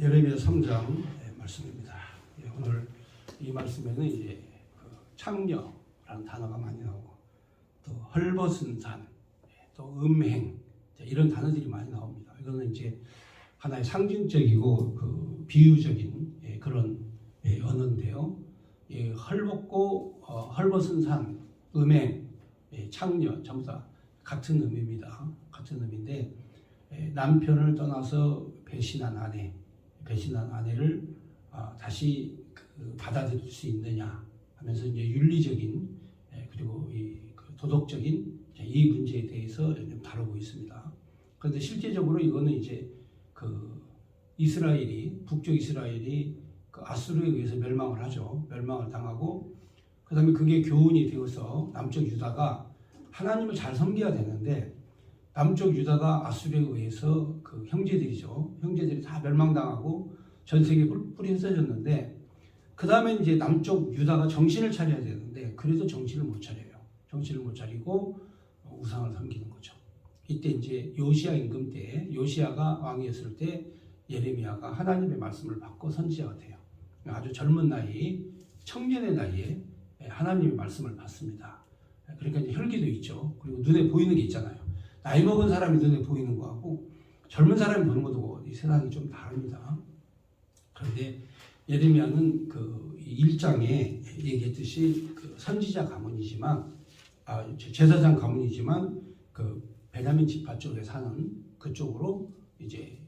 예레미야 3장 말씀입니다. 오늘 이 말씀에는 이제 창녀라는 단어가 많이 나오고 또 헐벗은 산, 또 음행 이런 단어들이 많이 나옵니다. 이거는 이제 하나의 상징적이고 비유적인 그런 언어인데요. 헐벗고 헐벗은 산, 음행, 창녀 전부 다 같은 의미입니다. 같은 의미인데 남편을 떠나서 배신한 아내를 다시 받아들일 수 있느냐 하면서 이제 윤리적인 그리고 도덕적인 이 문제에 대해서 다루고 있습니다. 그런데 실제적으로 이거는 이제 북쪽 이스라엘이 아수르에 의해서 멸망을 하죠. 멸망을 당하고 그 다음에 그게 교훈이 되어서 남쪽 유다가 하나님을 잘 섬겨야 되는데 남쪽 유다가 아수르에 의해서 형제들이 다 멸망당하고 전 세계에 뿔뿔이 흩어졌는데 그 다음에 이제 남쪽 유다가 정신을 차려야 되는데 그래도 정신을 못 차려요. 정신을 못 차리고 우상을 섬기는 거죠. 이때 이제 요시야 임금 때 요시야가 왕이었을 때 예레미야가 하나님의 말씀을 받고 선지자가 돼요. 아주 젊은 나이, 청년의 나이에 하나님의 말씀을 받습니다. 그러니까 이제 혈기도 있죠. 그리고 눈에 보이는 게 있잖아요. 나이 먹은 사람이 눈에 보이는 거하고 젊은 사람이 보는 것도 이 세상이 좀 다릅니다. 그런데 예레미야는 1장에 얘기했듯이 선지자 가문이지만 제사장 가문이지만 베냐민 지파 쪽에 사는 그쪽으로 이제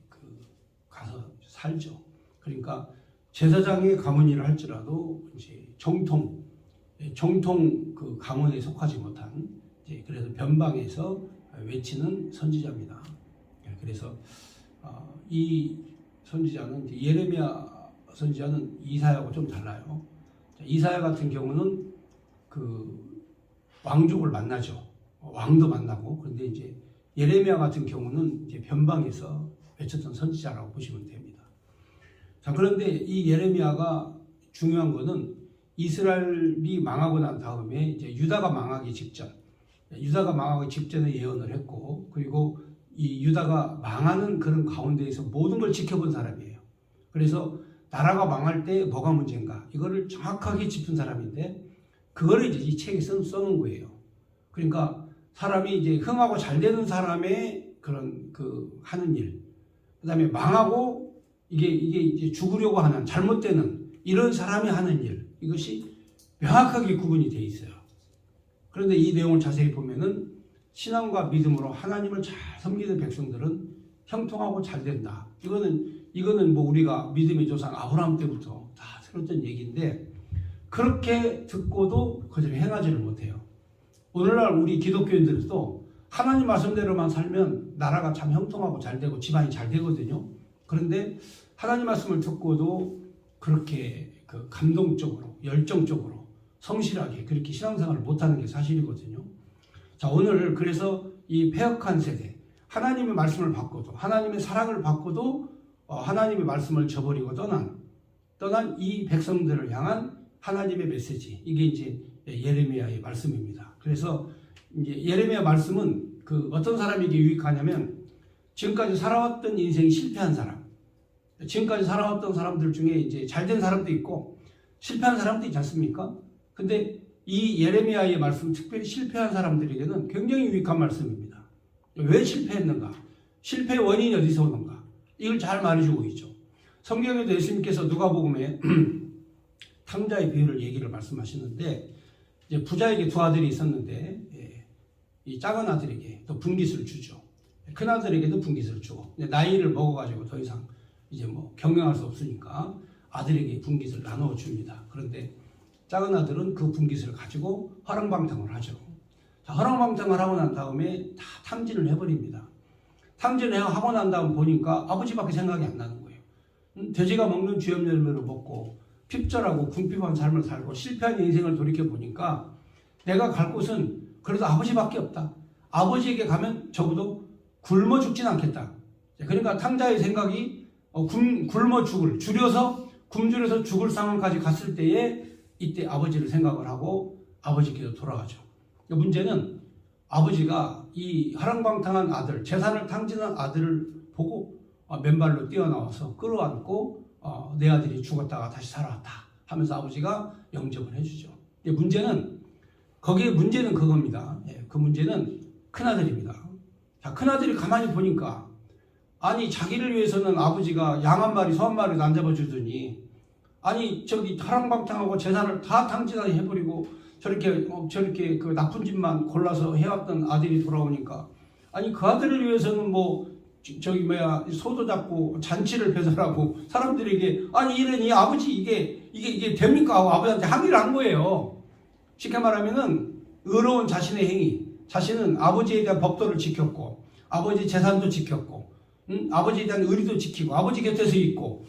가서 살죠. 그러니까 제사장의 가문이라 할지라도 이제 정통 가문에 속하지 못한 그래서 변방에서 외치는 선지자입니다. 그래서 이 선지자는 예레미야 선지자는 이사야하고 좀 달라요. 이사야 같은 경우는 왕족을 만나죠. 왕도 만나고. 그런데 이제 예레미야 같은 경우는 이제 변방에서 외쳤던 선지자라고 보시면 됩니다. 자, 그런데 이 예레미야가 중요한 거는 이스라엘이 망하고 난 다음에 이제 유다가 망하기 직전에 예언을 했고, 그리고 이 유다가 망하는 그런 가운데에서 모든 걸 지켜본 사람이에요. 그래서 나라가 망할 때 뭐가 문제인가 이거를 정확하게 짚은 사람인데 그거를 이제 이 책에 써놓은 거예요. 그러니까 사람이 이제 흥하고 잘 되는 사람의 그런 하는 일, 그다음에 망하고 이게 이제 죽으려고 하는 잘못되는 이런 사람이 하는 일, 이것이 명확하게 구분이 돼 있어요. 그런데 이 내용을 자세히 보면은 신앙과 믿음으로 하나님을 잘 섬기는 백성들은 형통하고 잘 된다. 이거는 뭐 우리가 믿음의 조상 아브라함 때부터 다 들었던 얘기인데 그렇게 듣고도 그대로 행하지를 못해요. 오늘날 우리 기독교인들도 하나님 말씀대로만 살면 나라가 참 형통하고 잘 되고 집안이 잘 되거든요. 그런데 하나님 말씀을 듣고도 그렇게 감동적으로 열정적으로 성실하게 그렇게 신앙생활을 못하는 게 사실이거든요. 자, 오늘 그래서 이 패역한 세대, 하나님의 말씀을 받고도 하나님의 사랑을 받고도 하나님의 말씀을 저버리고 떠난 이 백성들을 향한 하나님의 메시지, 이게 이제 예레미야의 말씀입니다. 그래서 이제 예레미야 말씀은 어떤 사람에게 유익하냐면 지금까지 살아왔던 인생이 실패한 사람, 지금까지 살아왔던 사람들 중에 이제 잘된 사람도 있고 실패한 사람도 있지 않습니까? 근데 이 예레미야의 말씀, 특별히 실패한 사람들에게는 굉장히 유익한 말씀입니다. 왜 실패했는가? 실패의 원인이 어디서 오는가? 이걸 잘 말해주고 있죠. 성경에도 예수님께서 누가복음에 탕자의 비유를 얘기를 말씀하시는데 이제 부자에게 두 아들이 있었는데 이 작은 아들에게 또 분깃을 주죠. 큰 아들에게도 분깃을 주고 나이를 먹어가지고 더 이상 이제 뭐 경영할 수 없으니까 아들에게 분깃을 나누어 줍니다. 그런데 작은 아들은 그 분깃을 가지고 허랑방탕을 하죠. 자, 허랑방탕을 하고 난 다음에 다 탕진을 해버립니다. 탕진을 하고 난 다음 보니까 아버지밖에 생각이 안 나는 거예요. 돼지가 먹는 쥐염 열매를 먹고 핍절하고 궁핍한 삶을 살고 실패한 인생을 돌이켜보니까 내가 갈 곳은 그래도 아버지밖에 없다. 아버지에게 가면 적어도 굶어 죽진 않겠다. 그러니까 탕자의 생각이 굶주려서 죽을 상황까지 갔을 때에 이때 아버지를 생각을 하고 아버지께로 돌아가죠. 문제는 아버지가 이 허랑방탕한 아들, 재산을 탕진한 아들을 보고 맨발로 뛰어나와서 끌어안고 내 아들이 죽었다가 다시 살아왔다 하면서 아버지가 영접을 해주죠. 거기에 문제는 그겁니다. 그 문제는 큰아들입니다. 자, 큰아들이 가만히 보니까 아니 자기를 위해서는 아버지가 양 한 마리 소 한 마리도 안 잡아주더니 아니 저기 타랑방탕하고 재산을 다 탕진하게 해버리고 저렇게 그 나쁜 짓만 골라서 해왔던 아들이 돌아오니까 아니 그 아들을 위해서는 소도 잡고 잔치를 배설하고 사람들에게 아니 이러니 아버지 이게 됩니까 하고 아버지한테 항의를 한 거예요. 쉽게 말하면은 의로운 자신의 행위, 자신은 아버지에 대한 법도를 지켰고 아버지 재산도 지켰고 아버지에 대한 의리도 지키고 아버지 곁에서 있고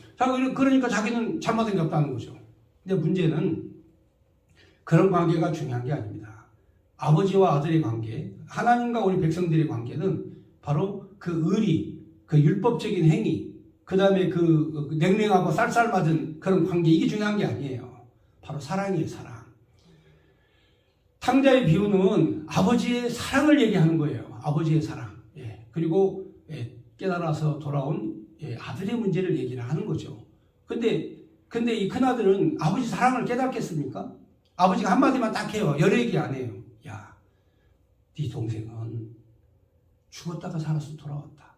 그러니까 자기는 잘못된 게 없다는 거죠. 근데 문제는 그런 관계가 중요한 게 아닙니다. 아버지와 아들의 관계, 하나님과 우리 백성들의 관계는 바로 그 의리, 그 율법적인 행위, 그 다음에 그 냉랭하고 쌀쌀맞은 그런 관계, 이게 중요한 게 아니에요. 바로 사랑이에요, 사랑. 탕자의 비유는 아버지의 사랑을 얘기하는 거예요. 아버지의 사랑. 그리고 깨달아서 돌아온 아들의 문제를 얘기를 하는 거죠. 근데 이 큰아들은 아버지 사랑을 깨닫겠습니까? 아버지가 한마디만 딱 해요. 여러 얘기 안 해요. 야, 네 동생은 죽었다가 살아서 돌아왔다.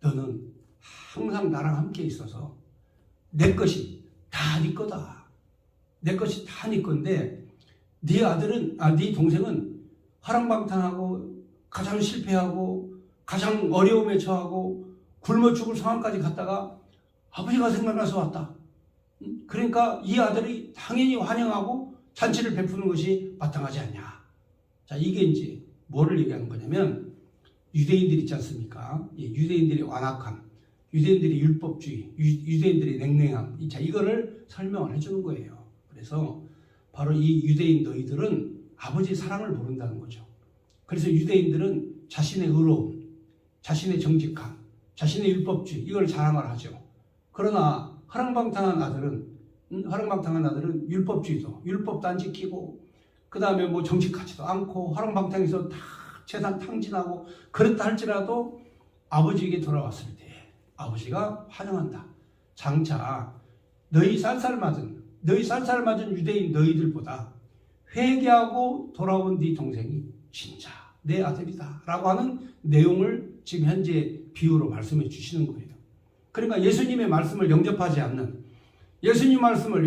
너는 항상 나랑 함께 있어서 내 것이 다 네 거다. 내 것이 다 네 건데 네 동생은 화랑방탕하고 가장 실패하고 가장 어려움에 처하고 굶어 죽을 상황까지 갔다가 아버지가 생각나서 왔다. 그러니까 이 아들이 당연히 환영하고 잔치를 베푸는 것이 마땅하지 않냐. 자, 이게 이제 뭐를 얘기하는 거냐면 유대인들 있지 않습니까? 유대인들의 완악함, 유대인들의 율법주의, 유대인들의 냉랭함. 자, 이거를 설명을 해주는 거예요. 그래서 바로 이 유대인 너희들은 아버지의 사랑을 모른다는 거죠. 그래서 유대인들은 자신의 의로움, 자신의 정직함, 자신의 율법주의 이걸 자랑을 하죠. 그러나 화랑방탕한 아들은 율법도 안 지키고 그 다음에 정직하지도 않고 화랑방탕해서 다 재산 탕진하고 그랬다 할지라도 아버지에게 돌아왔을 때 아버지가 환영한다. 장차 너희 쌀쌀맞은 유대인 너희들보다 회개하고 돌아온 네 동생이 진짜 내 아들이다 라고 하는 내용을 지금 현재 비유로 말씀해 주시는 거예요. 그러니까 예수님의 말씀을 영접하지 않는, 예수님 말씀을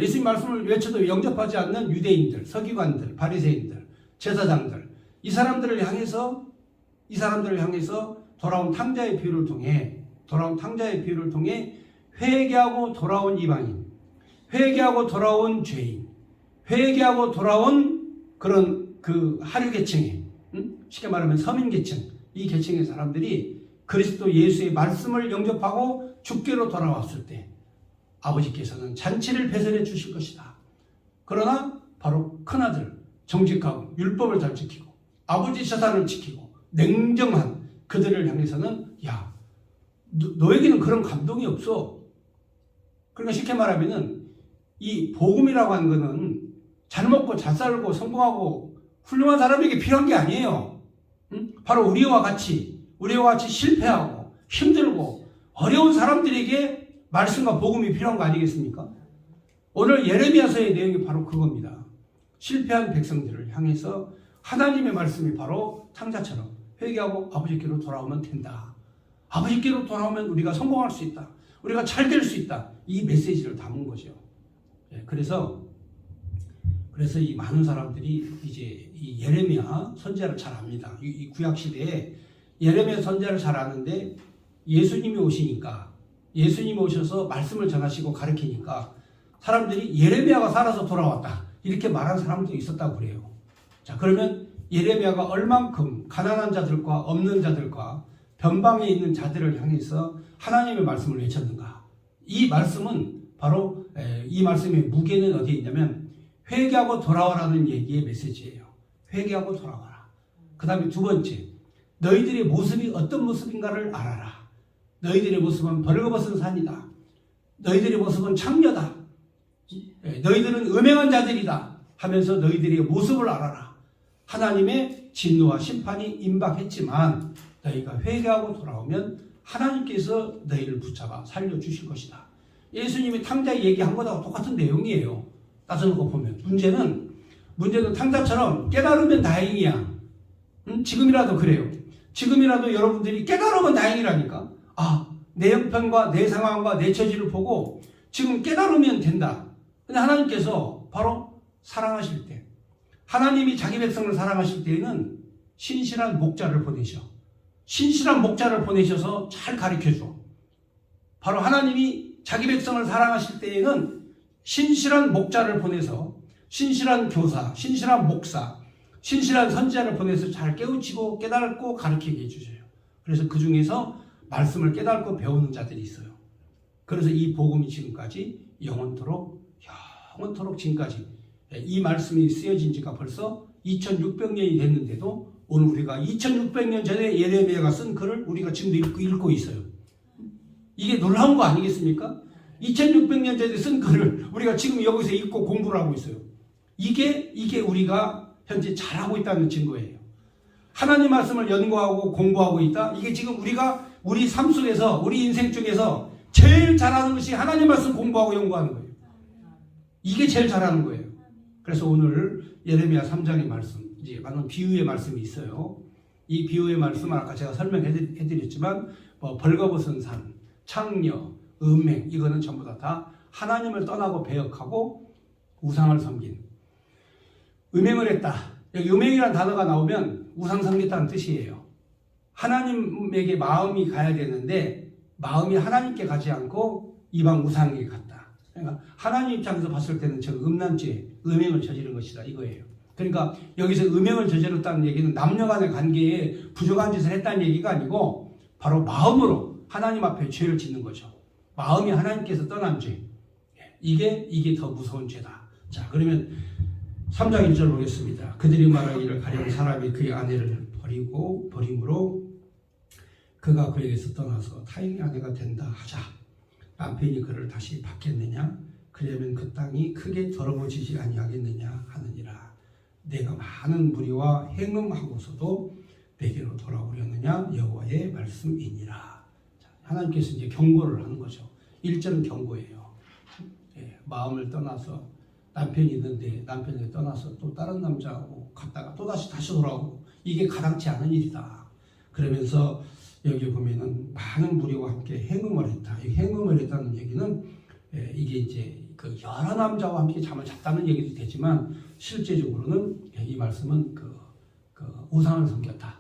외쳐도 영접하지 않는 유대인들, 서기관들, 바리새인들, 제사장들, 이 사람들을 향해서 돌아온 탕자의 비유를 통해 회개하고 돌아온 이방인, 회개하고 돌아온 죄인, 회개하고 돌아온 그런 그 하류 계층에, 쉽게 말하면 서민 계층, 이 계층의 사람들이 그리스도 예수의 말씀을 영접하고 주께로 돌아왔을 때 아버지께서는 잔치를 배설해 주실 것이다. 그러나 바로 큰아들, 정직하고 율법을 잘 지키고 아버지 재산을 지키고 냉정한 그들을 향해서는 야, 너에게는 그런 감동이 없어. 그러니까 쉽게 말하면은 이 복음이라고 하는 거는 잘 먹고 잘 살고 성공하고 훌륭한 사람에게 필요한 게 아니에요. 바로 우리와 같이 실패하고 힘들고 어려운 사람들에게 말씀과 복음이 필요한 거 아니겠습니까? 오늘 예레미야서의 내용이 바로 그겁니다. 실패한 백성들을 향해서 하나님의 말씀이 바로 탕자처럼 회개하고 아버지께로 돌아오면 된다. 아버지께로 돌아오면 우리가 성공할 수 있다. 우리가 잘 될 수 있다. 이 메시지를 담은 거죠. 그래서 이 많은 사람들이 이제 이 예레미야 선지자를 잘 압니다. 이 구약 시대에 예레미야 선지자를 잘 아는데 예수님이 오셔서 말씀을 전하시고 가르치니까 사람들이 예레미야가 살아서 돌아왔다. 이렇게 말하는 사람도 있었다고 그래요. 자, 그러면 예레미야가 얼만큼 가난한 자들과 없는 자들과 변방에 있는 자들을 향해서 하나님의 말씀을 외쳤는가? 이 말씀은 바로 이 말씀의 무게는 어디에 있냐면 회개하고 돌아와라는 얘기의 메시지예요. 회개하고 돌아와라. 그 다음에 두 번째, 너희들의 모습이 어떤 모습인가를 알아라. 너희들의 모습은 벌거벗은 산이다. 너희들의 모습은 창녀다. 너희들은 음행한 자들이다 하면서 너희들의 모습을 알아라. 하나님의 진노와 심판이 임박했지만 너희가 회개하고 돌아오면 하나님께서 너희를 붙잡아 살려주실 것이다. 예수님이 탕자 얘기한 거하고 똑같은 내용이에요. 따져놓고 보면. 문제는 탕자처럼 깨달으면 다행이야. 지금이라도 그래요. 지금이라도 여러분들이 깨달으면 다행이라니까. 내 형편과 내 상황과 내 처지를 보고 지금 깨달으면 된다. 근데 하나님께서 바로 사랑하실 때, 하나님이 자기 백성을 사랑하실 때에는 신실한 목자를 보내셔. 신실한 목자를 보내셔서 잘 가르쳐줘. 바로 하나님이 자기 백성을 사랑하실 때에는 신실한 목자를 보내서 신실한 교사, 신실한 목사, 신실한 선지자를 보내서 잘 깨우치고 깨닫고 가르치게 해주셔요. 그래서 그 중에서 말씀을 깨닫고 배우는 자들이 있어요. 그래서 이 복음이 지금까지 영원토록 지금까지 이 말씀이 쓰여진 지가 벌써 2600년이 됐는데도 오늘 우리가 2600년 전에 예레미야가 쓴 글을 우리가 지금도 읽고 있어요. 이게 놀라운 거 아니겠습니까? 2600년 전에 쓴 글을 우리가 지금 여기서 읽고 공부를 하고 있어요. 이게 우리가 현재 잘하고 있다는 증거예요. 하나님 말씀을 연구하고 공부하고 있다. 이게 지금 우리가 우리 삶 속에서 우리 인생 중에서 제일 잘하는 것이 하나님 말씀 공부하고 연구하는 거예요. 이게 제일 잘하는 거예요. 그래서 오늘 예레미야 3장의 말씀, 이제 방금 비유의 말씀이 있어요. 이 비유의 말씀은 아까 제가 설명해드렸지만 벌거벗은 산, 창녀, 음행, 이거는 전부 다 하나님을 떠나고 배역하고 우상을 섬긴, 음행을 했다. 여기 음행이라는 단어가 나오면 우상 섬겼다는 뜻이에요. 하나님에게 마음이 가야 되는데 마음이 하나님께 가지 않고 이방 우상에게 갔다. 그러니까 하나님 입장에서 봤을 때는 저 음란죄, 음행을 저지른 것이다 이거예요. 그러니까 여기서 음행을 저질렀다는 얘기는 남녀 간의 관계에 부정한 짓을 했다는 얘기가 아니고 바로 마음으로 하나님 앞에 죄를 짓는 거죠. 마음이 하나님께서 떠난 죄. 이게 더 무서운 죄다. 자, 그러면 3장 1절 보겠습니다. 그들이 말하기를 가령 사람이 그의 아내를 버림으로 그가 그에게서 떠나서 타인의 아내가 된다 하자. 남편이 그를 다시 받겠느냐? 그러면 그 땅이 크게 더러워지지 아니하겠느냐 하느니라. 내가 많은 무리와 행음하고서도 내게로 돌아오려느냐? 여호와의 말씀이니라. 하나님께서 이제 경고를 하는 거죠. 1절은 경고예요. 마음을 떠나서 남편이 있는데 남편이 떠나서 또 다른 남자하고 갔다가 또 다시 돌아오고 이게 가당치 않은 일이다. 그러면서 여기 보면은 많은 무리와 함께 행음을 했다. 이 행음을 했다는 얘기는 이게 이제 그 여러 남자와 함께 잠을 잤다는 얘기도 되지만 실제적으로는 이 말씀은 그 우상을 섬겼다.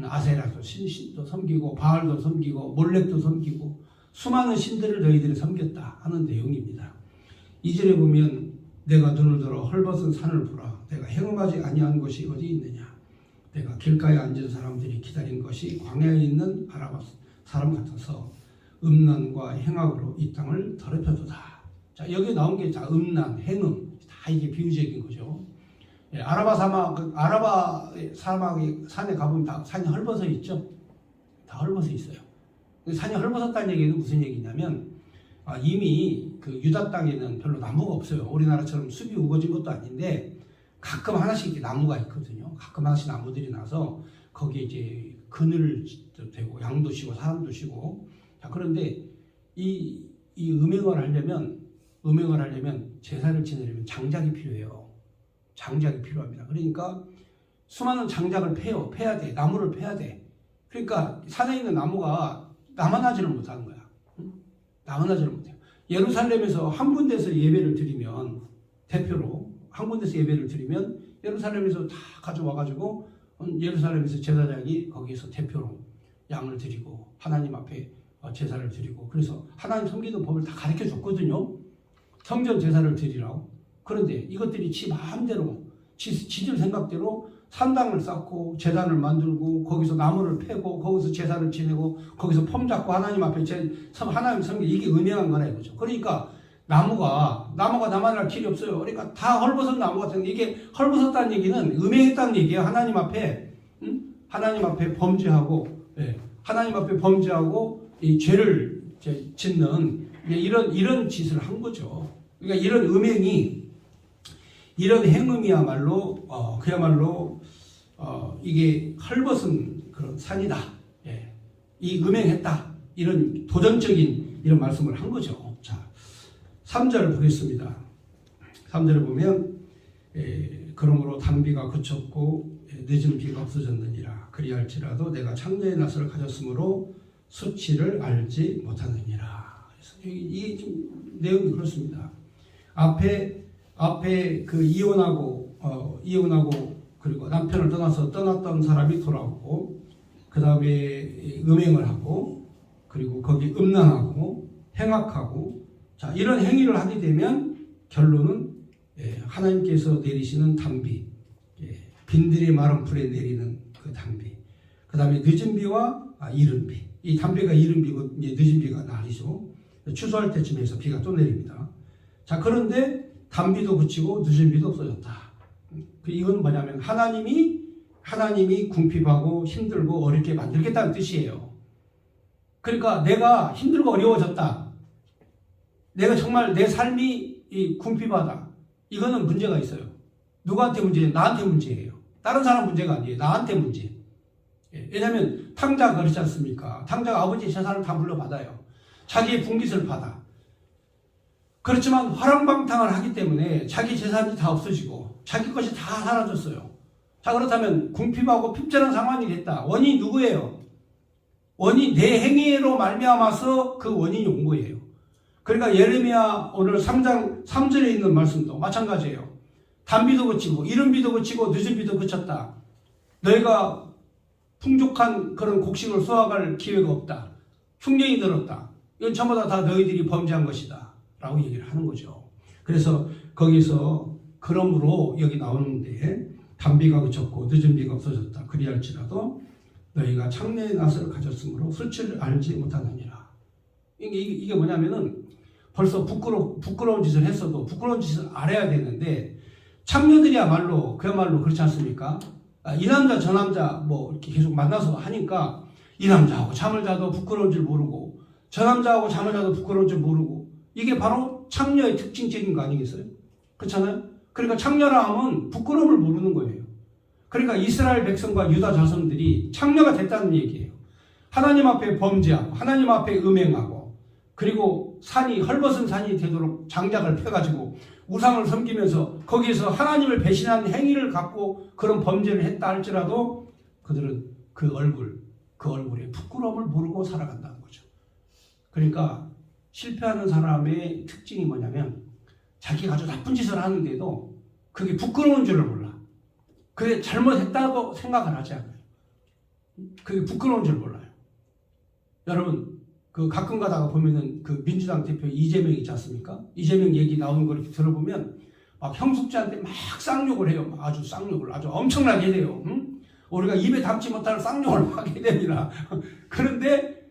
아세라도 신도 섬기고 바알도 섬기고 몰렉도 섬기고 수많은 신들을 너희들이 섬겼다 하는 내용입니다. 2절에 보면 내가 눈을 들어 헐벗은 산을 보라. 내가 행음하지 아니한 곳이 어디 있느냐. 내가 길가에 앉은 사람들이 기다린 것이 광야에 있는 아라바 사람 같아서 음란과 행악으로 이 땅을 더럽혀두다. 자, 여기 나온 게 다 음란, 행음 다 이게 비유적인 거죠. 아라바 사막의 산에 가보면 다 산이 헐벗어 있죠. 다 헐벗어 있어요. 산이 헐벗었다는 얘기는 무슨 얘기냐면 이미 그 유다 땅에는 별로 나무가 없어요. 우리나라처럼 숲이 우거진 것도 아닌데 가끔 하나씩 이렇게 나무가 있거든요. 가끔 하나씩 나무들이 나서 거기에 이제 그늘도 되고 양도 쉬고 사람도 쉬고. 자, 그런데 이 음행을 하려면 제사를 지내려면 장작이 필요해요. 장작이 필요합니다. 그러니까 수많은 장작을 패야 돼. 나무를 패야 돼. 그러니까 산에 있는 나무가 남아나지를 못하는 거야. 남아나지를 못해요. 예루살렘에서 한 군데서 예배를 드리면 대표로 한 군데서 예배를 드리면 예루살렘에서 다 가져와가지고 예루살렘에서 제사장이 거기서 대표로 양을 드리고 하나님 앞에 제사를 드리고 그래서 하나님 섬기는 법을 다 가르쳐 줬거든요. 성전 제사를 드리라고. 그런데 이것들이 지 마음대로 지들 생각대로 산당을 쌓고 제단을 만들고 거기서 나무를 패고 거기서 제사를 지내고 거기서 폼 잡고 하나님 앞에 하나님 섬기 이게 음행한 거라 이거죠. 그러니까 나무가 남아날 길이 없어요. 그러니까 다 헐벗은 나무 같은 이게 헐벗었다는 얘기는 음행했다는 얘기예요. 하나님 앞에 범죄하고 하나님 앞에 범죄하고 이 죄를 짓는 이런 짓을 한 거죠. 그러니까 이런 음행이 이런 행음이야말로 그야말로 이게 헐벗은 그런 산이다. 이 음행했다. 이런 도전적인 이런 말씀을 한 거죠. 자, 3절 보겠습니다. 3절에 보면 그러므로 단비가 그쳤고 늦은 비가 없어졌느니라. 그리할지라도 내가 창녀의 낯을 가졌으므로 수치를 알지 못하느니라. 그래서 이 내용이 그렇습니다. 앞에 그 이혼하고 그리고 남편을 떠났던 사람이 돌아오고 그 다음에 음행을 하고 그리고 거기 음란하고 행악하고 자 이런 행위를 하게 되면 결론은 하나님께서 내리시는 단비, 빈들이 마른 풀에 내리는 그 단비, 그 다음에 늦은 비와 이른 비. 이 단비가 이른 비고 이제 늦은 비가 날이죠. 추수할 때쯤에서 비가 또 내립니다. 자 그런데 단비도 그치고 늦은 비도 없어졌다. 이건 뭐냐면 하나님이 궁핍하고 힘들고 어렵게 만들겠다는 뜻이에요. 그러니까 내가 힘들고 어려워졌다. 내가 정말 내 삶이 궁핍하다. 이거는 문제가 있어요. 누구한테 문제예요? 나한테 문제예요. 다른 사람 문제가 아니에요. 나한테 문제. 왜냐하면 탕자가 그렇지 않습니까? 탕자가 아버지 재산을 다 물려받아요. 자기의 분깃을 받아. 그렇지만 화랑방탕을 하기 때문에 자기 재산이 다 없어지고 자기 것이 다 사라졌어요. 자 그렇다면 궁핍하고 핍절한 상황이 됐다. 원인이 누구예요? 원인 내 행위로 말미암아서 그 원인이 온 거예요. 그러니까 예레미야 오늘 3장 3절에 있는 말씀도 마찬가지예요. 단비도 그치고 이른 비도 그치고 늦은 비도 그쳤다. 너희가 풍족한 그런 곡식을 수확할 기회가 없다. 흉년이 들었다. 이건 전부 다 너희들이 범죄한 것이다. 라고 얘기를 하는 거죠. 그래서 거기서 그러므로 여기 나오는데 단비가 그쳤고 늦은 비가 없어졌다. 그리할지라도 너희가 창녀의 낯을 가졌으므로 수치를 알지 못하느니라. 이게 뭐냐면은 벌써 부끄러운 짓을 했어도 부끄러운 짓을 알아야 되는데 창녀들이야말로 그야말로 그렇지 않습니까? 이 남자 저 남자 뭐 이렇게 계속 만나서 하니까 이 남자하고 잠을 자도 부끄러운 줄 모르고 저 남자하고 잠을 자도 부끄러운 줄 모르고 이게 바로 창녀의 특징적인 거 아니겠어요? 그렇잖아요? 그러니까 창녀라 하면 부끄러움을 모르는 거예요. 그러니까 이스라엘 백성과 유다 자손들이 창녀가 됐다는 얘기예요. 하나님 앞에 범죄하고 하나님 앞에 음행하고 그리고 헐벗은 산이 되도록 장작을 펴가지고 우상을 섬기면서 거기에서 하나님을 배신한 행위를 갖고 그런 범죄를 했다 할지라도 그들은 그 얼굴에 부끄러움을 모르고 살아간다는 거죠. 그러니까 실패하는 사람의 특징이 뭐냐면 자기가 아주 나쁜 짓을 하는데도 그게 부끄러운 줄을 몰라. 그게 잘못했다고 생각을 하지 않아요. 그게 부끄러운 줄 몰라요. 여러분 그 가끔 가다가 보면은 그 민주당 대표 이재명 있지 않습니까? 이재명 얘기 나오는 걸 이렇게 들어보면 막 형숙지한테 막 쌍욕을 해요. 아주 쌍욕을 아주 엄청나게 해요. 응? 우리가 입에 담지 못할 쌍욕을 막 하게 됩니다. 그런데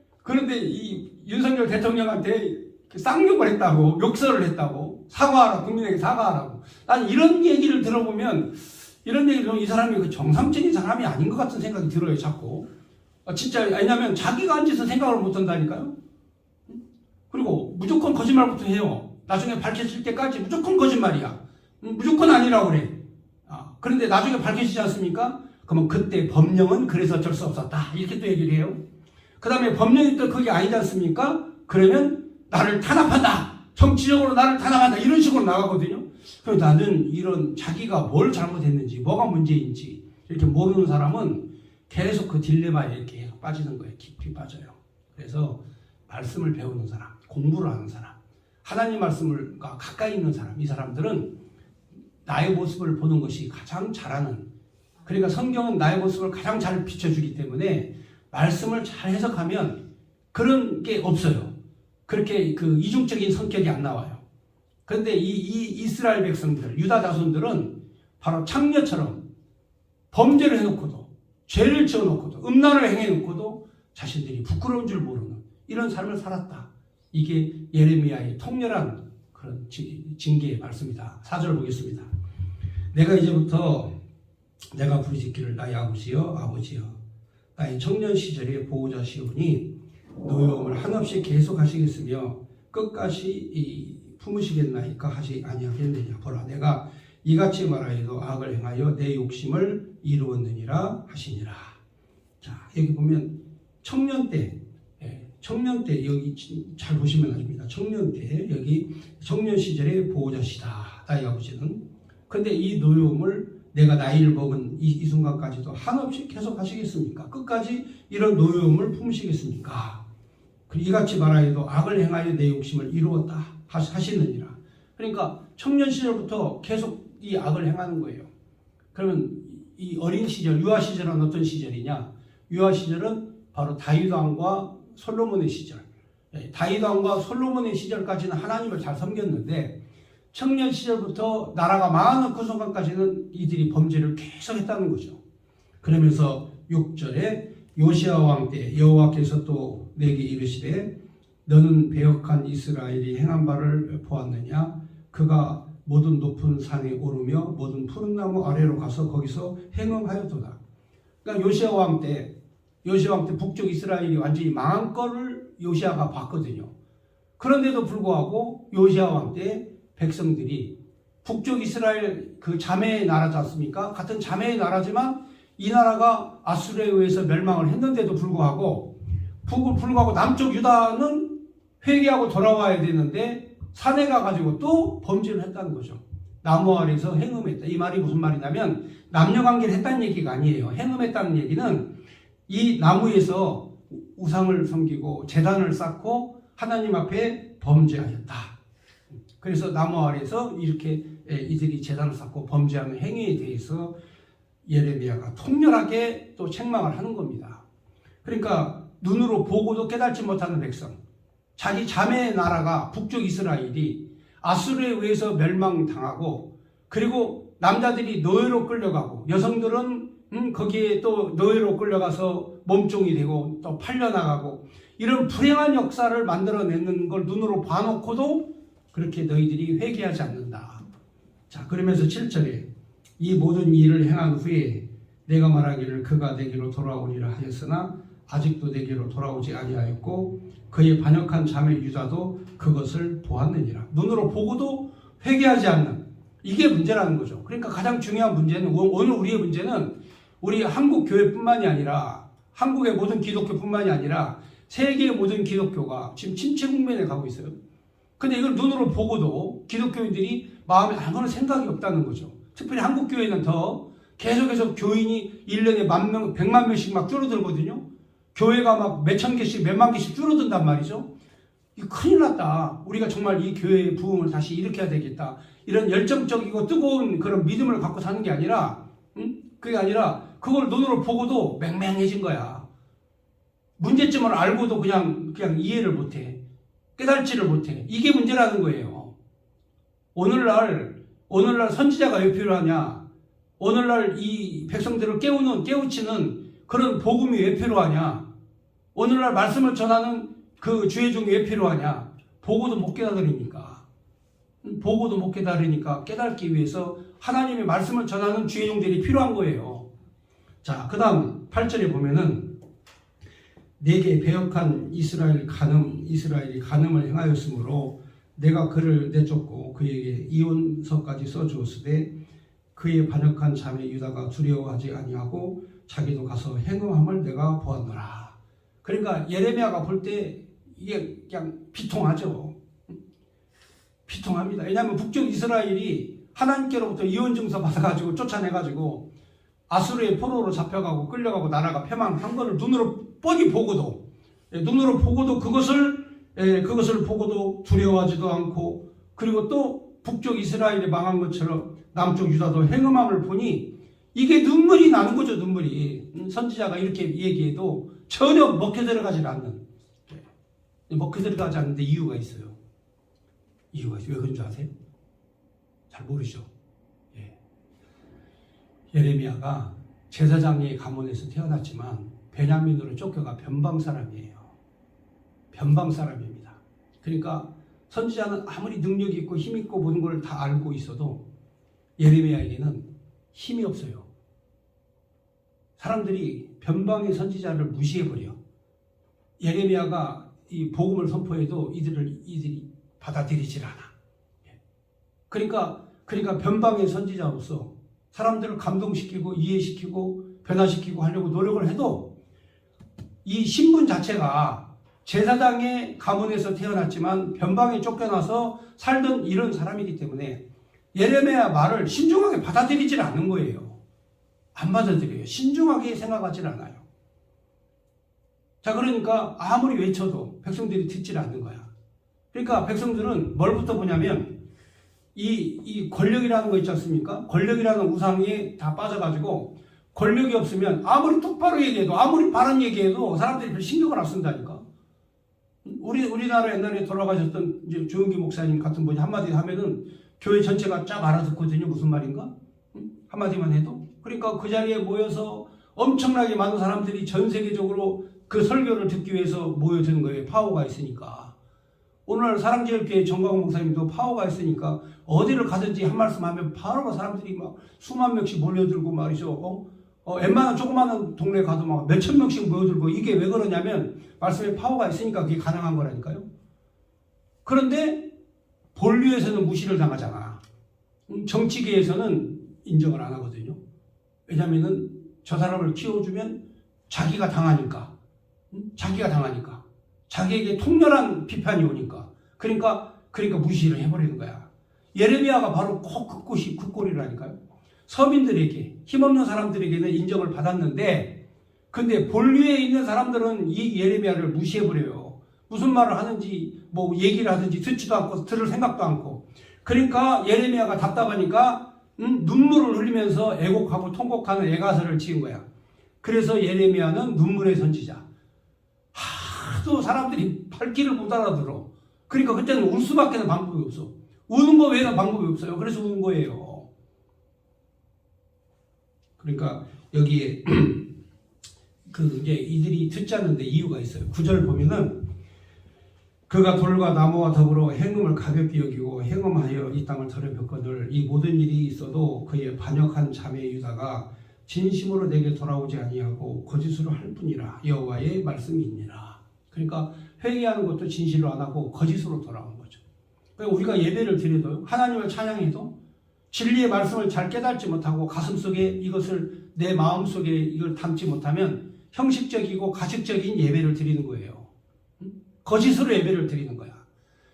이 윤석열 대통령한테 쌍욕을 했다고 욕설을 했다고 사과하라 국민에게 사과하라고 난 이런 얘기를 들어보면 이 사람이 그 정상적인 사람이 아닌 것 같은 생각이 들어요. 자꾸 진짜 왜냐하면 자기가 한 짓은 생각을 못한다니까요. 그리고 무조건 거짓말부터 해요. 나중에 밝혀질 때까지 무조건 거짓말이야. 무조건 아니라고 그래. 그런데 나중에 밝혀지지 않습니까? 그러면 그때 법령은 그래서 어쩔 수 없었다. 이렇게 또 얘기를 해요. 그 다음에 법령이 또 그게 아니지 않습니까? 그러면 나를 탄압한다. 정치적으로 나를 탄압한다. 이런 식으로 나가거든요. 그래서 나는 이런 자기가 뭘 잘못했는지 뭐가 문제인지 이렇게 모르는 사람은 계속 그 딜레마에 이렇게 계속 빠지는 거예요. 깊이 빠져요. 그래서 말씀을 배우는 사람, 공부를 하는 사람, 하나님 말씀과 가까이 있는 사람, 이 사람들은 나의 모습을 보는 것이 가장 잘하는, 그러니까 성경은 나의 모습을 가장 잘 비춰주기 때문에 말씀을 잘 해석하면 그런 게 없어요. 그렇게 그 이중적인 성격이 안 나와요. 그런데 이 이스라엘 백성들, 유다 자손들은 바로 창녀처럼 범죄를 해놓고도 죄를 지어놓고도 음란을 행해놓고도 자신들이 부끄러운 줄 모르는 이런 삶을 살았다. 이게 예레미야의 통렬한 그런 징계의 말씀이다. 4절 보겠습니다. 내가 이제부터 내가 부르짖기를 나의 아버지여 아버지여 나의 청년 시절의 보호자시오니 노여움을 한없이 계속하시겠으며 끝까지 품으시겠나이까 하지 아니하겠느냐. 보라 내가 이같이 말하여도 악을 행하여 내 욕심을 이루었느니라 하시니라. 자 여기 보면 청년 때 청년 때 여기 잘 보시면 아닙니다. 청년 때 여기 청년 시절의 보호자시다. 나이 아버지는. 근데 이 노여움을 내가 나이를 먹은 이 순간까지도 한없이 계속 하시겠습니까? 끝까지 이런 노여움을 품으시겠습니까? 이같이 말하여도 악을 행하여 내 욕심을 이루었다 하시느니라. 그러니까 청년 시절부터 계속 이 악을 행하는 거예요. 그러면 이 어린 시절, 유아 시절은 어떤 시절이냐? 유아 시절은 바로 다윗 왕과 솔로몬의 시절. 다윗 왕과 솔로몬의 시절까지는 하나님을 잘 섬겼는데 청년 시절부터 나라가 망하는 그 순간까지는 이들이 범죄를 계속했다는 거죠. 그러면서 6절에 요시야 왕 때 여호와께서 또 내게 이르시되 너는 배역한 이스라엘이 행한 바를 보았느냐? 그가 모든 높은 산에 오르며 모든 푸른 나무 아래로 가서 거기서 행음하였도다. 그러니까 요시야 왕 때 북쪽 이스라엘이 완전히 망한 거를 요시야가 봤거든요. 그런데도 불구하고 요시야 왕 때 백성들이 북쪽 이스라엘 그 자매의 나라지 않습니까? 같은 자매의 나라지만 이 나라가 아수르에 의해서 멸망을 했는데도 불구하고 남쪽 유다는 회개하고 돌아와야 되는데 산에 가가지고 또 범죄를 했다는 거죠. 나무 아래에서 행음했다. 이 말이 무슨 말이냐면 남녀관계를 했다는 얘기가 아니에요. 행음했다는 얘기는 이 나무에서 우상을 섬기고 제단을 쌓고 하나님 앞에 범죄하였다. 그래서 나무 아래에서 이렇게 이들이 제단을 쌓고 범죄하는 행위에 대해서 예레미야가 통렬하게 또 책망을 하는 겁니다. 그러니까 눈으로 보고도 깨닫지 못하는 백성, 자기 자매의 나라가 북쪽 이스라엘이 아수르에 의해서 멸망당하고 그리고 남자들이 노예로 끌려가고 여성들은 거기에 또 노예로 끌려가서 몸종이 되고 또 팔려나가고 이런 불행한 역사를 만들어내는 걸 눈으로 봐놓고도 그렇게 너희들이 회개하지 않는다. 자, 그러면서 7절에 이 모든 일을 행한 후에 내가 말하기를 그가 내게로 돌아오리라 하였으나 아직도 내게로 돌아오지 아니하였고 그의 반역한 자매 유다도 그것을 보았느니라. 눈으로 보고도 회개하지 않는 이게 문제라는 거죠. 그러니까 가장 중요한 문제는 오늘 우리의 문제는 우리 한국 교회뿐만이 아니라 한국의 모든 기독교뿐만이 아니라 세계의 모든 기독교가 지금 침체 국면에 가고 있어요. 근데 이걸 눈으로 보고도 기독교인들이 마음에 아무런 생각이 없다는 거죠. 특별히 한국 교회는 더 계속해서 교인이 1년에 10,000명, 100만 명씩 막 줄어들거든요. 교회가 막 몇천 개씩, 몇만 개씩 줄어든단 말이죠. 이거 큰일 났다. 우리가 정말 이 교회의 부흥을 다시 일으켜야 되겠다. 이런 열정적이고 뜨거운 그런 믿음을 갖고 사는 게 아니라, 그게 아니라 그걸 눈으로 보고도 맹맹해진 거야. 문제점을 알고도 그냥 이해를 못해. 깨달지를 못해. 이게 문제라는 거예요. 오늘날 선지자가 왜 필요하냐? 오늘날 이 백성들을 깨우치는 그런 복음이 왜 필요하냐? 오늘날 말씀을 전하는 그 주의 종이 왜 필요하냐? 보고도 못 깨달으니까. 깨닫기 위해서 하나님의 말씀을 전하는 주의 종들이 필요한 거예요. 자, 그 다음 8절에 보면은 내게 배역한 이스라엘이 간음을 행하였으므로 내가 그를 내쫓고 그에게 이혼서까지 써주었으되 그의 반역한 자매 유다가 두려워하지 아니하고 자기도 가서 행음함을 내가 보았노라. 그러니까 예레미야가 볼 때 이게 그냥 비통하죠. 비통합니다. 왜냐하면 북쪽 이스라엘이 하나님께로부터 이혼증서 받아가지고 쫓아내가지고 아수르의 포로로 잡혀가고 끌려가고 나라가 패망한 것을 눈으로 뻔히 보고도 그것을 보고도 두려워하지도 않고 그리고 또 북쪽 이스라엘이 망한 것처럼 남쪽 유다도 행음함을 보니 이게 눈물이 나는 거죠. 눈물이. 선지자가 이렇게 얘기해도 전혀 먹혀 들어가지 않는데 이유가 있어요. 왜 그런 줄 아세요? 잘 모르시죠? 예레미야가 제사장의 가문에서 태어났지만 베냐민으로 쫓겨가 변방 사람이에요. 변방 사람입니다. 그러니까 선지자는 아무리 능력이 있고 힘 있고 모든 걸 다 알고 있어도 예레미야에게는 힘이 없어요. 사람들이 변방의 선지자를 무시해버려. 예레미야가 이 복음을 선포해도 이들이 받아들이질 않아. 그러니까 변방의 선지자로서 사람들을 감동시키고 이해시키고 변화시키고 하려고 노력을 해도 이 신분 자체가 제사장의 가문에서 태어났지만 변방에 쫓겨나서 살던 이런 사람이기 때문에 예레미야 말을 신중하게 받아들이질 않는 거예요. 안 받아들여요. 신중하게 생각하질 않아요. 자, 그러니까 아무리 외쳐도 백성들이 듣질 않는 거야. 그러니까 백성들은 뭘부터 보냐면 이 권력이라는 거 있지 않습니까? 권력이라는 우상에 다 빠져가지고 권력이 없으면 아무리 똑바로 얘기해도 아무리 바른 얘기해도 사람들이 별 신경을 안 쓴다니까. 우리나라 옛날에 돌아가셨던 이제 조은기 목사님 같은 분이 한마디 하면은 교회 전체가 쫙 알아듣거든요. 무슨 말인가? 한마디만 해도. 그러니까 그 자리에 모여서 엄청나게 많은 사람들이 전 세계적으로 그 설교를 듣기 위해서 모여드는 거예요. 파워가 있으니까. 오늘 사랑제일교회 정광훈 목사님도 파워가 있으니까 어디를 가든지 한 말씀 하면 바로 사람들이 막 수만 명씩 몰려들고 말이죠. 웬만한 조그마한 동네 가도 막 몇천 명씩 모여들고 이게 왜 그러냐면 말씀에 파워가 있으니까 그게 가능한 거라니까요. 그런데 본류에서는 무시를 당하잖아. 정치계에서는 인정을 안 하거든요. 왜냐면은 저 사람을 키워주면 자기가 당하니까. 자기에게 통렬한 비판이 오니까. 그러니까 무시를 해버리는 거야. 예레미야가 바로 그 꼴이라니까요. 서민들에게, 힘없는 사람들에게는 인정을 받았는데, 근데 본류에 있는 사람들은 이 예레미야를 무시해버려요. 무슨 말을 하는지, 뭐 얘기를 하든지 듣지도 않고, 들을 생각도 않고. 그러니까 예레미야가 답답하니까, 눈물을 흘리면서 애곡하고 통곡하는 애가설을 지은 거야. 그래서 예레미야는 눈물의 선지자. 하도 사람들이 발길을 못 알아들어. 그러니까 그때는 울 수밖에 방법이 없어. 우는 거 외에는 방법이 없어요. 그래서 우는 거예요. 그러니까 여기에 이제 이들이 듣지 않는데 이유가 있어요. 9절 보면은 그가 돌과 나무와 더불어 행음을 가볍게 여기고 행음하여 이 땅을 더럽혔거늘 이 모든 일이 있어도 그의 반역한 자매 유다가 진심으로 내게 돌아오지 아니하고 거짓으로 할 뿐이라 여호와의 말씀이니라. 그러니까 회개하는 것도 진실로 안 하고 거짓으로 돌아오는 거죠. 그러니까 우리가 예배를 드려도 하나님을 찬양해도 진리의 말씀을 잘 깨닫지 못하고 가슴속에 이것을 내 마음속에 이걸 담지 못하면 형식적이고 가식적인 예배를 드리는 거예요. 거짓으로 예배를 드리는 거야.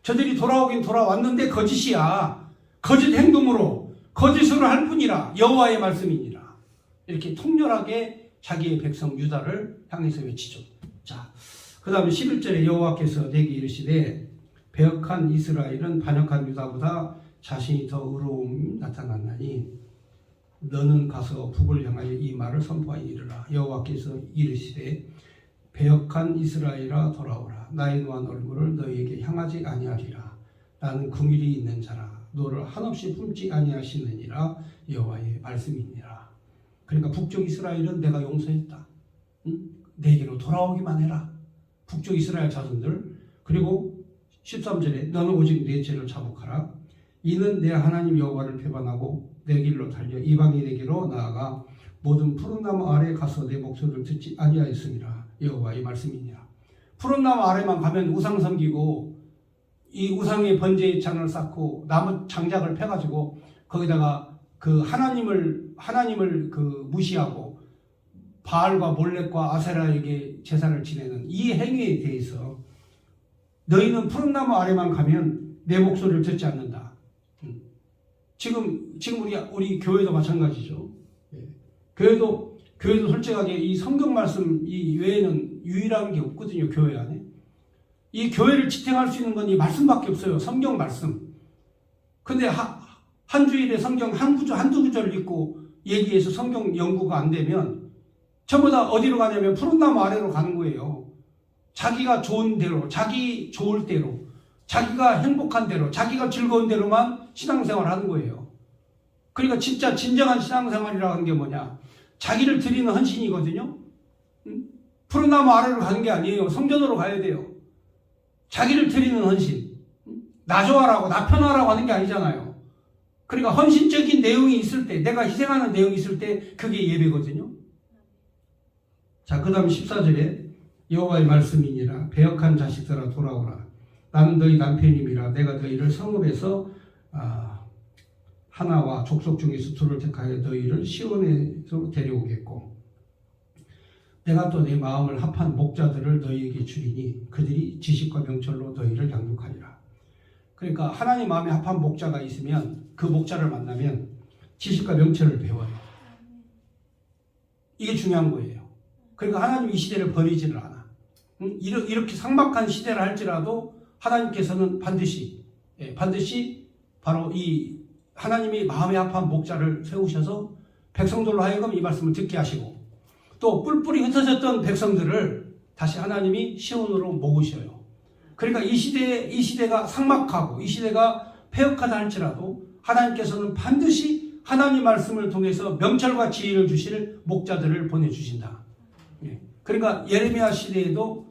저들이 돌아오긴 돌아왔는데 거짓이야. 거짓 행동으로 거짓으로 할 뿐이라 여호와의 말씀이니라. 이렇게 통렬하게 자기의 백성 유다를 향해서 외치죠. 자, 그 다음에 11절에 여호와께서 내게 이르시되 배역한 이스라엘은 반역한 유다보다 자신이 더 의로움이 나타났나니 너는 가서 북을 향하여 이 말을 선포하여 이르라. 여호와께서 이르시되 배역한 이스라엘아 돌아오라. 나의 노한 얼굴을 너희에게 향하지 아니하리라. 나는 긍휼이 있는 자라. 너를 한없이 품지 아니하시느니라. 여호와의 말씀이니라. 그러니까 북쪽 이스라엘은 내가 용서했다. 내게로 돌아오기만 해라. 북쪽 이스라엘 자손들. 그리고 13절에 너는 오직 내 죄를 자복하라. 이는 내 하나님 여호와를 배반하고 내 길로 달려 이방인에게로 나아가 모든 푸른 나무 아래에 가서 내 목소리를 듣지 아니하였음이라. 여호와의 말씀이니라. 푸른 나무 아래만 가면 우상 섬기고 이 우상의 번제의 잔을 쌓고 나무 장작을 펴가지고 거기다가 그 하나님을 그 무시하고 바알과 몰렉과 아세라에게 제사를 지내는 이 행위에 대해서 너희는 푸른 나무 아래만 가면 내 목소리를 듣지 않는다. 지금 우리 교회도 마찬가지죠. 교회도 솔직하게 이 성경 말씀 이 외에는 유일한 게 없거든요. 교회 안에. 이 교회를 지탱할 수 있는 건 이 말씀밖에 없어요. 성경 말씀. 근데 한 주일에 성경 한두 구절 읽고 얘기해서 성경 연구가 안 되면 전부 다 어디로 가냐면 푸른 나무 아래로 가는 거예요. 자기가 좋은 대로, 자기 좋을 대로, 자기가 행복한 대로, 자기가 즐거운 대로만 신앙생활 하는 거예요. 그러니까 진짜 진정한 신앙생활이라는 게 뭐냐? 자기를 드리는 헌신이거든요. 푸른 나무 아래로 가는 게 아니에요. 성전으로 가야 돼요. 자기를 드리는 헌신. 나 좋아라고, 나 편하라고 하는 게 아니잖아요. 그러니까 헌신적인 내용이 있을 때, 내가 희생하는 내용이 있을 때 그게 예배거든요. 자, 그 다음 14절에 여호와의 말씀이니라. 배역한 자식들아 돌아오라. 나는 너희 남편임이라. 내가 너희를 성읍에서 하나와 족속 중에서 둘을 택하여 너희를 시온에서 데려오겠고 내가 또 내 마음을 합한 목자들을 너희에게 주리니 그들이 지식과 명철로 너희를 양육하리라. 그러니까 하나님 마음에 합한 목자가 있으면 그 목자를 만나면 지식과 명철을 배워요. 이게 중요한 거예요. 그러니까 하나님 이 시대를 버리지를 않아. 이렇게 삭막한 시대를 할지라도 하나님께서는 반드시 바로 이 하나님이 마음에 합한 목자를 세우셔서 백성들로 하여금 이 말씀을 듣게 하시고 또 뿔뿔이 흩어졌던 백성들을 다시 하나님이 시온으로 모으셔요. 그러니까 이 시대가 삭막하고 이 시대가 패역하다 할지라도 하나님께서는 반드시 하나님 말씀을 통해서 명철과 지혜를 주실 목자들을 보내주신다. 그러니까 예레미야 시대에도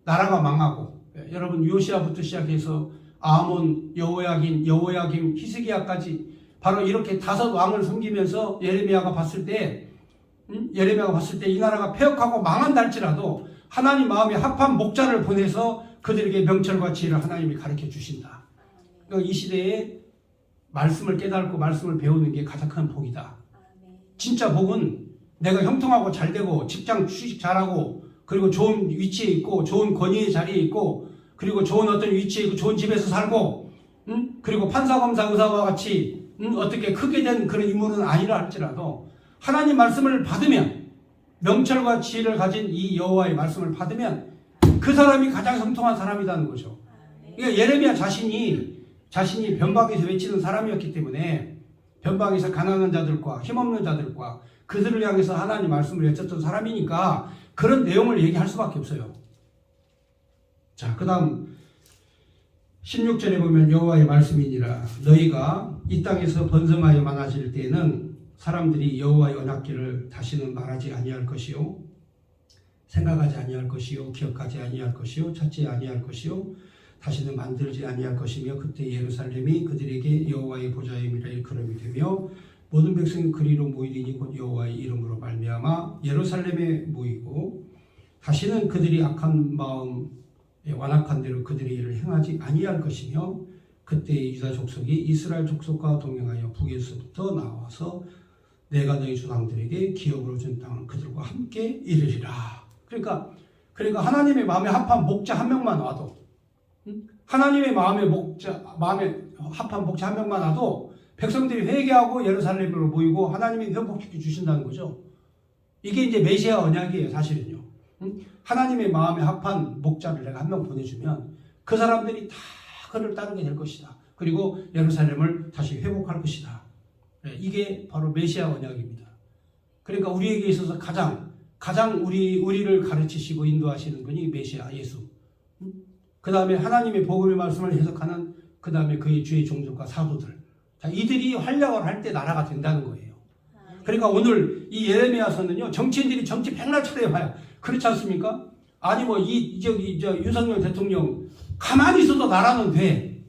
나라가 망하고 여러분 요시야부터 시작해서 아몬, 여호야김, 히스기야까지 바로 이렇게 5 왕을 섬기면서 예레미야가 봤을 때 이 나라가 패역하고 망한다 할지라도 하나님 마음에 합한 목자를 보내서 그들에게 명철과 지혜를 하나님이 가르쳐 주신다. 그러니까 이 시대에 말씀을 깨닫고 말씀을 배우는 게 가장 큰 복이다. 진짜 복은 내가 형통하고 잘되고 직장 취직 잘하고 그리고 좋은 위치에 있고 좋은 권위의 자리에 있고 그리고 좋은 어떤 위치에 있고 좋은 집에서 살고 그리고 판사, 검사, 의사와 같이 어떻게 크게 된 그런 인물은 아니라 할지라도 하나님 말씀을 받으면 명철과 지혜를 가진 이 여호와의 말씀을 받으면 그 사람이 가장 형통한 사람이라는 거죠. 그러니까 예레미야 자신이 변방에서 외치는 사람이었기 때문에 변방에서 가난한 자들과 힘없는 자들과 그들을 향해서 하나님 말씀을 외쳤던 사람이니까 그런 내용을 얘기할 수밖에 없어요. 자, 그 다음 16절에 보면 여호와의 말씀이니라 너희가 이 땅에서 번성하여 많아질 때에는 사람들이 여호와의 언약궤를 다시는 말하지 아니할 것이요 생각하지 아니할 것이요 기억하지 아니할 것이요 찾지 아니할 것이요 다시는 만들지 아니할 것이며 그때 예루살렘이 그들에게 여호와의 보좌임이라 일컬음이 되며 모든 백성이 그리로 모이리니 곧 여호와의 이름으로 말미암아 예루살렘에 모이고 다시는 그들이 악한 마음 완악한 대로 그들의 일을 행하지 아니할 것이며 그때 유다 족속이 이스라엘 족속과 동행하여 북에서부터 나와서 내가 너희 조상들에게 기업으로 준 땅을 그들과 함께 이르리라. 그러니까 하나님의 마음에 합한 목자 한 명만 와도 하나님의 마음에 합한 목자 한 명만 와도 백성들이 회개하고 예루살렘으로 모이고 하나님이 회복시켜 주신다는 거죠. 이게 이제 메시아 언약이에요, 사실은요. 하나님의 마음에 합한 목자를 내가 한 명 보내주면 그 사람들이 다 그를 따르게 될 것이다. 그리고 예루살렘을 다시 회복할 것이다. 이게 바로 메시아 언약입니다. 그러니까 우리에게 있어서 가장 우리를 가르치시고 인도하시는 분이 메시아 예수. 그 다음에 하나님의 복음의 말씀을 해석하는 그 다음에 그의 주의 종족과 사도들. 자, 이들이 활약을 할 때 나라가 된다는 거예요. 그러니까 오늘 이 예레미야서는요, 정치인들이 정치 백날 차려봐요. 그렇지 않습니까? 아니 윤석열 대통령 가만히 있어도 나라는 돼.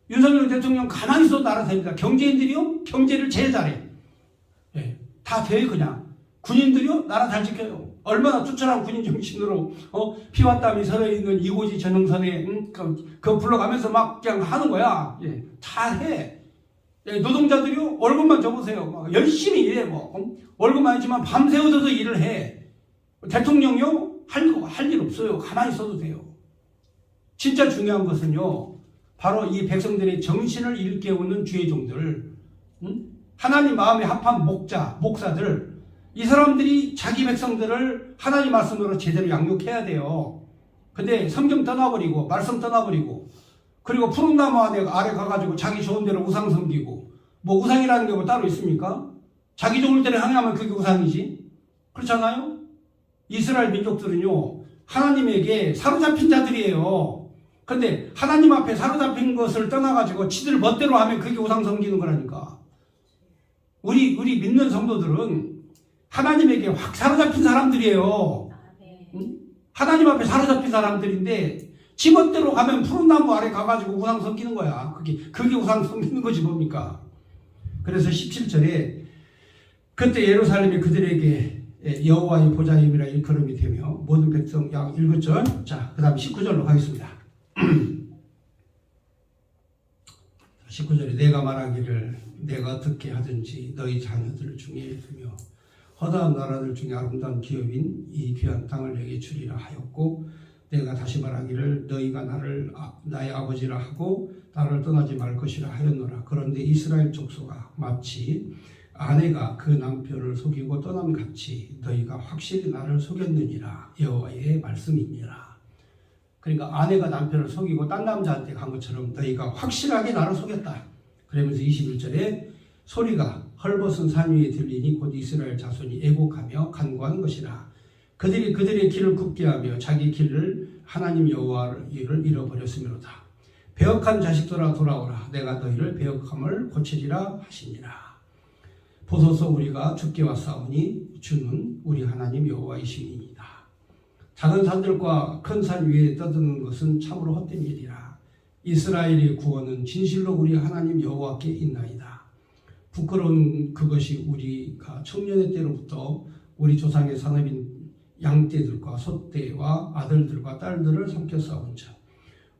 윤석열 대통령 가만히 있어도 나라 됩니다. 경제인들이요, 경제를 제일 잘해. 다 돼, 그냥. 군인들이요, 나라 잘 지켜요. 얼마나 투철한 군인 정신으로, 피와 땀이 서려있는 이고지 전능선에, 그거 불러가면서 막 그냥 하는 거야. 다 해. 노동자들이요, 월급만 줘보세요. 막 열심히 일해, 월급만 있지만 밤새워서도 일을 해. 대통령요, 할 일 없어요. 가만히 있어도 돼요. 진짜 중요한 것은요, 바로 이 백성들의 정신을 일깨우는 주의 종들, 하나님 마음에 합한 목사들, 이 사람들이 자기 백성들을 하나님 말씀으로 제대로 양육해야 돼요. 근데 성경 떠나버리고 말씀 떠나버리고 그리고 푸른 나무 아래 가가지고 자기 좋은 대로 우상 섬기고 우상이라는 게 뭐 따로 있습니까? 자기 좋을 대로 향하면 그게 우상이지. 그렇잖아요? 이스라엘 민족들은요, 하나님에게 사로잡힌 자들이에요. 근데 하나님 앞에 사로잡힌 것을 떠나가지고 지들 멋대로 하면 그게 우상 섬기는 거라니까. 우리 믿는 성도들은 하나님에게 확 사로잡힌 사람들이에요. 하나님 앞에 사로잡힌 사람들인데 지 멋대로 가면 푸른 나무 아래 가가지고 우상 섬기는 거야. 그게 우상 섬기는 거지 뭡니까? 그래서 17절에 그때 예루살렘이 그들에게 여호와의 보좌임이라 일컬음이 되며 모든 백성 약 읽었죠. 자, 그 다음 19절로 가겠습니다. 19절에 내가 말하기를 내가 어떻게 하든지 너희 자녀들 중에 두며 허다한 나라들 중에 아름다운 기업인 이 귀한 땅을 내게 주리라 하였고 내가 다시 말하기를 너희가 나의 아버지라 하고 나를 떠나지 말 것이라 하였노라. 그런데 이스라엘 족속아 마치 아내가 그 남편을 속이고 떠남같이 너희가 확실히 나를 속였느니라. 여호와의 말씀이니라. 그러니까 아내가 남편을 속이고 딴 남자한테 간 것처럼 너희가 확실하게 나를 속였다. 그러면서 21절에 소리가 헐벗은 산 위에 들리니 곧 이스라엘 자손이 애곡하며 간구하는 것이라. 그들이 그들의 길을 굽게 하며 자기 길을 하나님 여호와를 잃어버렸으므로다. 배역한 자식들아 돌아오라. 내가 너희를 배역함을 고치리라 하시니라. 보소서 우리가 주께 왔사오니 주는 우리 하나님 여호와이시니이다. 작은 산들과 큰 산 위에 떠드는 것은 참으로 헛된 일이라. 이스라엘의 구원은 진실로 우리 하나님 여호와께 있나이다. 부끄러운 그것이 우리가 청년의 때로부터 우리 조상의 산업인 양떼들과 소떼와 아들들과 딸들을 삼켰사온 자.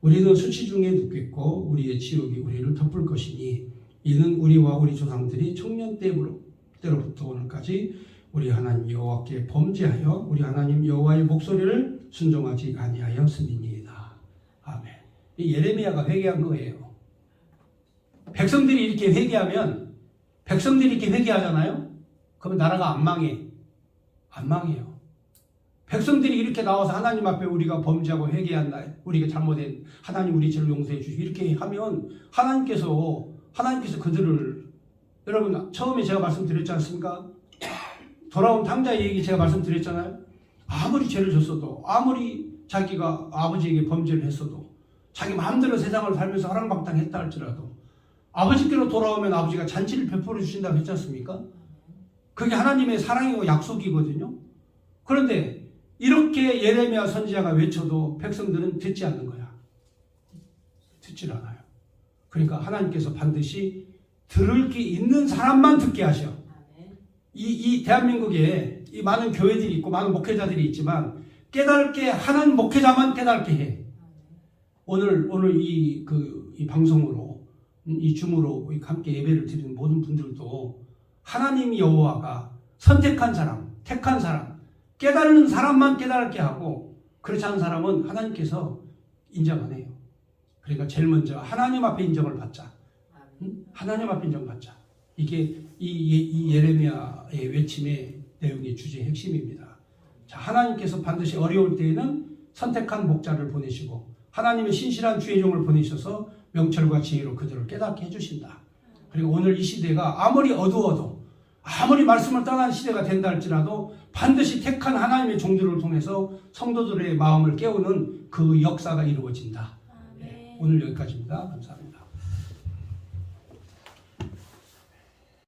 우리는 수치 중에 눕겠고 우리의 지옥이 우리를 덮을 것이니 이는 우리와 우리 조상들이 청년 때로부터 오늘까지 우리 하나님 여호와께 범죄하여 우리 하나님 여호와의 목소리를 순종하지 아니하였음이니이다. 아멘. 이 예레미야가 회개한 거예요. 백성들이 이렇게 회개하면 백성들이 이렇게 회개하잖아요. 그러면 나라가 안 망해. 안 망해요. 백성들이 이렇게 나와서 하나님 앞에 우리가 범죄하고 회개한다. 우리가 잘못된 하나님 우리 죄를 용서해 주시고 이렇게 하면 하나님께서 그들을 여러분 처음에 제가 말씀드렸지 않습니까? 돌아온 탕자의 얘기 제가 말씀드렸잖아요. 아무리 죄를 졌어도 아무리 자기가 아버지에게 범죄를 했어도 자기 마음대로 세상을 살면서 하랑방탕했다 할지라도 아버지께로 돌아오면 아버지가 잔치를 베풀어 주신다고 했지 않습니까? 그게 하나님의 사랑이고 약속이거든요. 그런데 이렇게 예레미야 선지자가 외쳐도 백성들은 듣지 않는 거야. 듣질 않아요. 그러니까 하나님께서 반드시 들을 게 있는 사람만 듣게 하셔. 이 대한민국에 이 많은 교회들이 있고 많은 목회자들이 있지만 깨닫게 하는 목회자만 깨닫게 해. 오늘 이 방송으로 이 줌으로 함께 예배를 드리는 모든 분들도 하나님 여호와가 선택한 사람, 택한 사람, 깨달는 사람만 깨닫게 하고 그렇지 않은 사람은 하나님께서 인정 안 해요. 그러니까 제일 먼저 하나님 앞에 인정을 받자. 하나님 앞에 인정받자. 이게 이 예레미야의 외침의 내용의 주제의 핵심입니다. 자, 하나님께서 반드시 어려울 때에는 선택한 목자를 보내시고 하나님의 신실한 주의 종을 보내셔서 명철과 지혜로 그들을 깨닫게 해주신다. 그리고 오늘 이 시대가 아무리 어두워도 아무리 말씀을 떠난 시대가 된다 할지라도 반드시 택한 하나님의 종들을 통해서 성도들의 마음을 깨우는 그 역사가 이루어진다. 네, 오늘 여기까지입니다. 감사합니다.